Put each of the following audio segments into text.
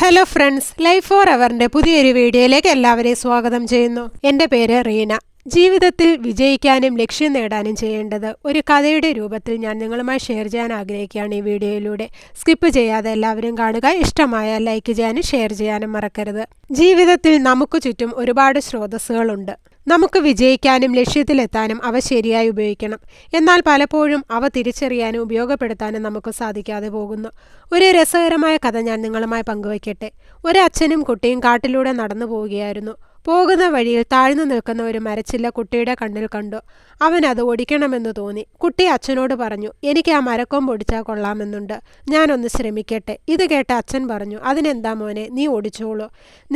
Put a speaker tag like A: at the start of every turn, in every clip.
A: Hello friends, life for എവറിൻ്റെ പുതിയൊരു വീഡിയോയിലേക്ക് എല്ലാവരെയും സ്വാഗതം ചെയ്യുന്നു. എൻ്റെ പേര് റീന. ജീവിതത്തിൽ വിജയിക്കാനും ലക്ഷ്യം നേടാനും ചെയ്യേണ്ടത് ഒരു കഥയുടെ രൂപത്തിൽ ഞാൻ നിങ്ങളുമായി ഷെയർ ചെയ്യാൻ ആഗ്രഹിക്കുകയാണ് ഈ വീഡിയോയിലൂടെ. സ്കിപ്പ് ചെയ്യാതെ എല്ലാവരും കാണുക. ഇഷ്ടമായ ലൈക്ക് ചെയ്യാനും ഷെയർ ചെയ്യാനും മറക്കരുത്. ജീവിതത്തിൽ നമുക്ക് ചുറ്റും ഒരുപാട് സ്രോതസ്സുകളുണ്ട്. നമുക്ക് വിജയിക്കാനും ലക്ഷ്യത്തിലെത്താനും അവ ശരിയായി ഉപയോഗിക്കണം. എന്നാൽ പലപ്പോഴും അവ തിരിച്ചറിയാനും ഉപയോഗപ്പെടുത്താനും നമുക്ക് സാധിക്കാതെ പോകുന്നു. ഒരു രസകരമായ കഥ ഞാൻ നിങ്ങളുമായി പങ്കുവയ്ക്കട്ടെ. ഒരു അച്ഛനും കുട്ടിയും കാട്ടിലൂടെ നടന്നു പോവുകയായിരുന്നു. പോകുന്ന വഴിയിൽ താഴ്ന്നു നിൽക്കുന്ന ഒരു മരച്ചില്ല കുട്ടിയുടെ കണ്ണിൽ കണ്ടു. അവൻ അത് ഒടിക്കണമെന്ന് തോന്നി. കുട്ടി അച്ഛനോട് പറഞ്ഞു, എനിക്ക് ആ മരക്കൊമ്പ് ഒടിച്ചാൽ കൊള്ളാമെന്നുണ്ട്, ഞാനൊന്ന് ശ്രമിക്കട്ടെ. ഇത് കേട്ട അച്ഛൻ പറഞ്ഞു, അതിനെന്താ മോനെ, നീ ഒടിച്ചോളൂ,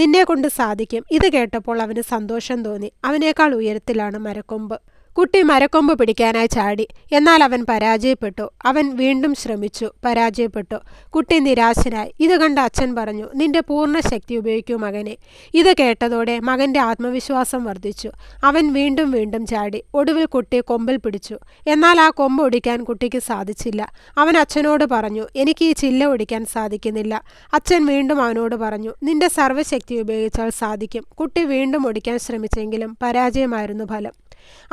A: നിന്നെ കൊണ്ട് സാധിക്കും. ഇത് കേട്ടപ്പോൾ അവന് സന്തോഷം തോന്നി. അവനേക്കാൾ ഉയരത്തിലാണ് മരക്കൊമ്പ്. കുട്ടി മരക്കൊമ്പ് പിടിക്കാനായി ചാടി. എന്നാൽ അവൻ പരാജയപ്പെട്ടു. അവൻ വീണ്ടും ശ്രമിച്ചു, പരാജയപ്പെട്ടു. കുട്ടി നിരാശനായി. ഇത് കണ്ട അച്ഛൻ പറഞ്ഞു, നിന്റെ പൂർണ്ണ ശക്തി ഉപയോഗിക്കൂ മകനെ. ഇത് കേട്ടതോടെ മകന്റെ ആത്മവിശ്വാസം വർദ്ധിച്ചു. അവൻ വീണ്ടും വീണ്ടും ചാടി. ഒടുവിൽ കുട്ടി കൊമ്പിൽ പിടിച്ചു. എന്നാൽ ആ കൊമ്പ് ഒടിക്കാൻ കുട്ടിക്ക് സാധിച്ചില്ല. അവൻ അച്ഛനോട് പറഞ്ഞു, എനിക്ക് ഈ ചില്ല ഒടിക്കാൻ സാധിക്കുന്നില്ല. അച്ഛൻ വീണ്ടും അവനോട് പറഞ്ഞു, നിന്റെ സർവ്വശക്തി ഉപയോഗിച്ചാൽ സാധിക്കും. കുട്ടി വീണ്ടും ഒടിക്കാൻ ശ്രമിച്ചെങ്കിലും പരാജയമായിരുന്നു ഫലം.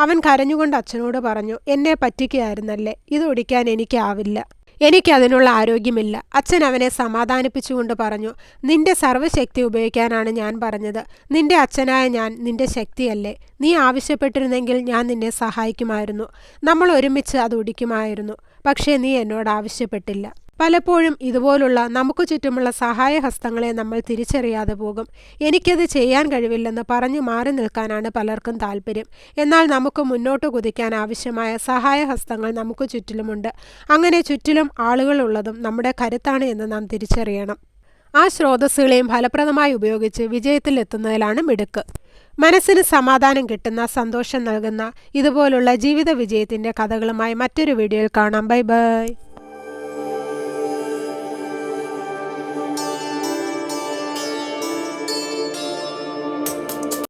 A: അവൻ കരഞ്ഞുകൊണ്ട് അച്ഛനോട് പറഞ്ഞു, എന്നെ പറ്റിക്കുകയായിരുന്നല്ലേ, ഇത് ഒടിക്കാൻ എനിക്കാവില്ല, എനിക്കതിനുള്ള ആരോഗ്യമില്ല. അച്ഛൻ അവനെ സമാധാനിപ്പിച്ചുകൊണ്ട് പറഞ്ഞു, നിന്റെ സർവ്വശക്തി ഉപയോഗിക്കാനാണ് ഞാൻ പറഞ്ഞത്. നിന്റെ അച്ഛനായ ഞാൻ നിന്റെ ശക്തിയല്ലേ. നീ ആവശ്യപ്പെട്ടിരുന്നെങ്കിൽ ഞാൻ നിന്നെ സഹായിക്കുമായിരുന്നു. നമ്മൾ ഒരുമിച്ച് അത് ഒടിക്കുമായിരുന്നു. പക്ഷേ നീ എന്നോട് ആവശ്യപ്പെട്ടില്ല. പലപ്പോഴും ഇതുപോലുള്ള നമുക്ക് ചുറ്റുമുള്ള സഹായഹസ്തങ്ങളെ നമ്മൾ തിരിച്ചറിയാതെ പോകും. എനിക്കത് ചെയ്യാൻ കഴിവില്ലെന്ന് പറഞ്ഞു മാറി നിൽക്കാനാണ് പലർക്കും താല്പര്യം. എന്നാൽ നമുക്ക് മുന്നോട്ട് കുതിക്കാൻ ആവശ്യമായ സഹായഹസ്തങ്ങൾ നമുക്ക് ചുറ്റിലുമുണ്ട്. അങ്ങനെ ചുറ്റിലും ആളുകളുള്ളതും നമ്മുടെ കരുത്താണ് എന്ന് നാം തിരിച്ചറിയണം. ആ സ്രോതസ്സുകളെയും ഫലപ്രദമായി ഉപയോഗിച്ച് വിജയത്തിലെത്തുന്നതിലാണ് മിടുക്ക്. മനസ്സിന് സമാധാനം കിട്ടുന്ന, സന്തോഷം നൽകുന്ന ഇതുപോലുള്ള ജീവിത വിജയത്തിൻ്റെ കഥകളുമായി മറ്റൊരു വീഡിയോയിൽ കാണാം. Bye bye.